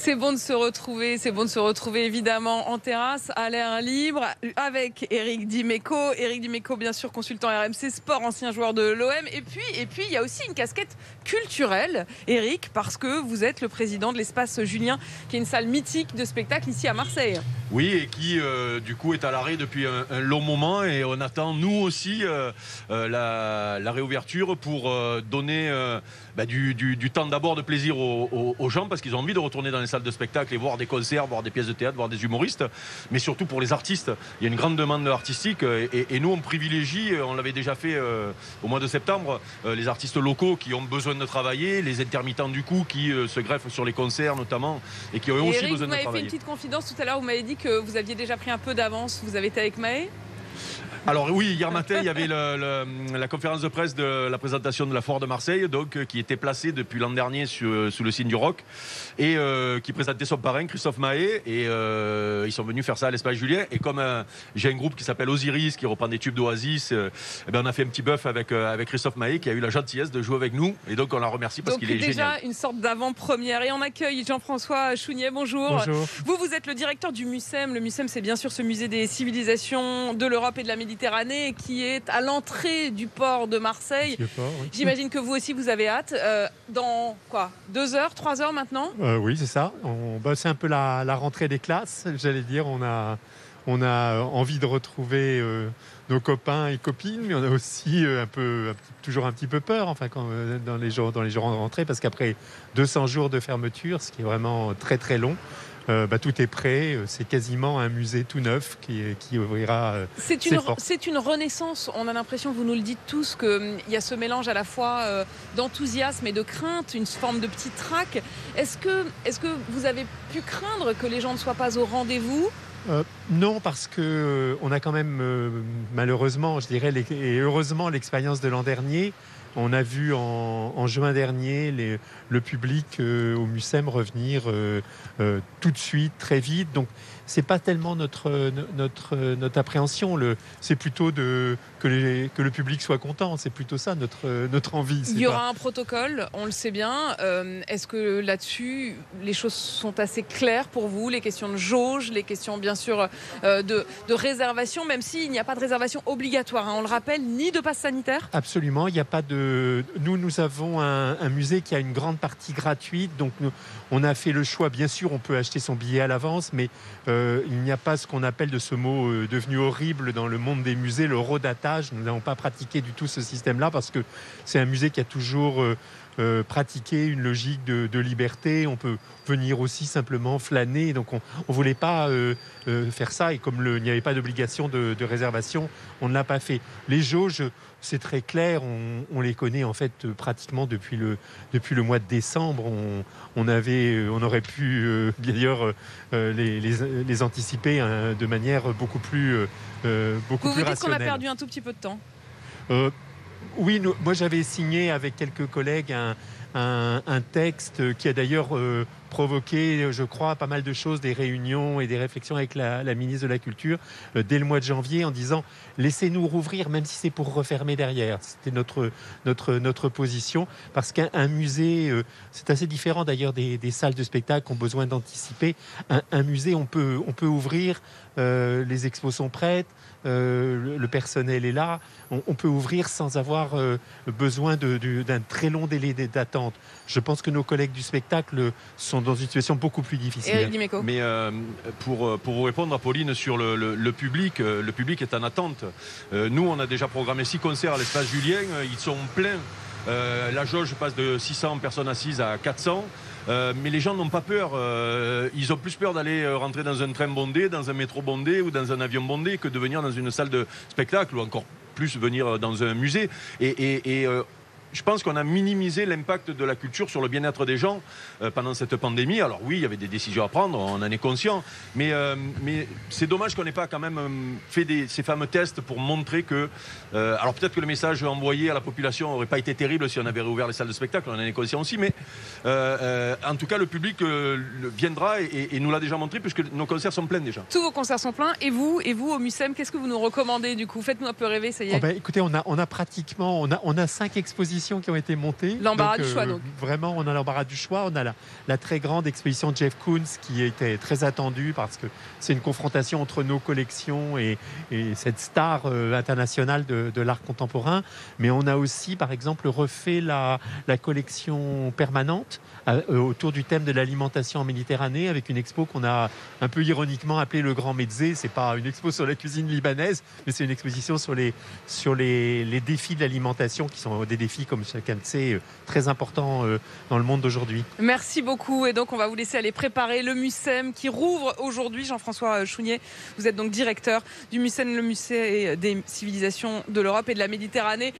C'est bon de se retrouver évidemment en terrasse, à l'air libre, avec Éric Dimeco. Éric Dimeco, bien sûr, consultant RMC Sport, ancien joueur de l'OM. Et puis, il y a aussi une casquette culturelle, Éric, parce que vous êtes le président de l'Espace Julien, qui est une salle mythique de spectacle ici à Marseille. Oui, et qui, du coup, est à l'arrêt depuis un long moment. Et on attend, nous aussi, la réouverture pour donner du temps d'abord de plaisir aux gens, parce qu'ils ont envie de retourner dans les salles de spectacle et voir des concerts, voir des pièces de théâtre, voir des humoristes, mais surtout pour les artistes. Il y a une grande demande artistique et nous on privilégie, on l'avait déjà fait au mois de septembre, les artistes locaux qui ont besoin de travailler, les intermittents du coup qui se greffent sur les concerts notamment et qui ont aussi Éric, besoin de travailler. vous m'avez fait une petite confidence tout à l'heure, vous m'avez dit que vous aviez déjà pris un peu d'avance, vous avez été avec Maë? Alors oui, hier matin, il y avait la conférence de presse de la présentation de la Foire de Marseille, donc, qui était placée depuis l'an dernier sous le signe du rock, et qui présentait son parrain, Christophe Maé, et ils sont venus faire ça à l'Espace Julien. Et comme j'ai un groupe qui s'appelle Osiris, qui reprend des tubes d'Oasis, on a fait un petit bœuf avec Christophe Maé, qui a eu la gentillesse de jouer avec nous, et donc on la remercie parce qu'il est génial. Donc déjà une sorte d'avant-première, et on accueille Jean-François Chounier, bonjour. Bonjour. Vous êtes le directeur du MUSEM. Le MUSEM, c'est bien sûr ce musée des civilisations de l'Europe et de la Méditerranée, qui est à l'entrée du port de Marseille. Oui. J'imagine que vous aussi vous avez hâte. Dans quoi, 2 heures, 3 heures maintenant? Oui, c'est ça. C'est un peu la rentrée des classes, j'allais dire. On a envie de retrouver nos copains et copines, mais on a aussi toujours un petit peu peur, dans les jours de rentrée, parce qu'après 200 jours de fermeture, ce qui est vraiment très très long, tout est prêt. C'est quasiment un musée tout neuf qui ouvrira ses portes. C'est une renaissance. On a l'impression, vous nous le dites tous, qu'il y a ce mélange à la fois d'enthousiasme et de crainte, une forme de petit trac. Est-ce que vous avez pu craindre que les gens ne soient pas au rendez-vous? Non, parce que on a quand même, malheureusement, je dirais, et heureusement, l'expérience de l'an dernier. On a vu en juin dernier le public au MUSEM revenir tout de suite, très vite. Donc, c'est pas tellement notre appréhension. C'est plutôt que le public soit content. C'est plutôt ça notre envie. Il y aura un protocole, on le sait bien. Est-ce que là-dessus, les choses sont assez claires pour vous? Les questions de jauge, les questions bien sûr de réservation, même s'il n'y a pas de réservation obligatoire, on le rappelle, ni de passe sanitaire? Absolument, il n'y a pas de... Nous avons un musée qui a une grande partie gratuite. Donc, on a fait le choix. Bien sûr, on peut acheter son billet à l'avance, mais il n'y a pas ce qu'on appelle, de ce mot devenu horrible dans le monde des musées, le rodatage. Nous n'avons pas pratiqué du tout ce système-là, parce que c'est un musée qui a toujours pratiqué une logique de liberté. On peut venir aussi simplement flâner. Donc on ne voulait pas faire ça, et comme il n'y avait pas d'obligation de réservation, on ne l'a pas fait. Les jauges, c'est très clair, on les connaît en fait pratiquement depuis le mois de décembre. On aurait pu d'ailleurs les anticiper de manière beaucoup plus rationnelle. Vous dites qu'on a perdu un tout petit peu de temps? Oui, moi j'avais signé avec quelques collègues un texte qui a d'ailleurs provoqué, je crois, pas mal de choses, des réunions et des réflexions avec la ministre de la Culture dès le mois de janvier, en disant laissez-nous rouvrir, même si c'est pour refermer derrière. C'était notre position, parce qu'un musée, c'est assez différent d'ailleurs des salles de spectacle qui ont besoin d'anticiper. Un musée, on peut ouvrir, les expos sont prêtes, le personnel est là, on peut ouvrir sans avoir besoin d'un très long délai d'attente. Je pense que nos collègues du spectacle sont dans une situation beaucoup plus difficile. Éric Dimeco. Mais pour vous répondre, Apolline, sur le public est en attente. Nous, on a déjà programmé 6 concerts à l'Espace Julien, ils sont pleins. La jauge passe de 600 personnes assises à 400. Mais les gens n'ont pas peur. Ils ont plus peur d'aller rentrer dans un train bondé, dans un métro bondé ou dans un avion bondé, que de venir dans une salle de spectacle, ou encore plus venir dans un musée. Je pense qu'on a minimisé l'impact de la culture sur le bien-être des gens pendant cette pandémie. Alors oui, il y avait des décisions à prendre, on en est conscient, mais c'est dommage qu'on n'ait pas quand même fait ces fameux tests pour montrer que... alors peut-être que le message envoyé à la population n'aurait pas été terrible si on avait réouvert les salles de spectacle, on en est conscient aussi, mais en tout cas le public viendra et nous l'a déjà montré, puisque nos concerts sont pleins déjà. Tous vos concerts sont pleins, et vous au MUSEM, qu'est-ce que vous nous recommandez du coup? Faites-nous un peu rêver, ça y est. Écoutez, on a pratiquement 5 expositions expositions qui ont été montées. L'embarras du choix, donc. Vraiment, on a l'embarras du choix. On a la très grande exposition de Jeff Koons qui était très attendue parce que c'est une confrontation entre nos collections et cette star internationale de l'art contemporain. Mais on a aussi, par exemple, refait la collection permanente autour du thème de l'alimentation en Méditerranée avec une expo qu'on a un peu ironiquement appelée le Grand Mezzé. C'est pas une expo sur la cuisine libanaise, mais c'est une exposition sur les défis de l'alimentation qui sont des défis, comme chacun le sait, très importants dans le monde d'aujourd'hui. Merci beaucoup. Et donc, on va vous laisser aller préparer le Mucem qui rouvre aujourd'hui. Jean-François Chounier, vous êtes donc directeur du Mucem, le musée des civilisations de l'Europe et de la Méditerranée.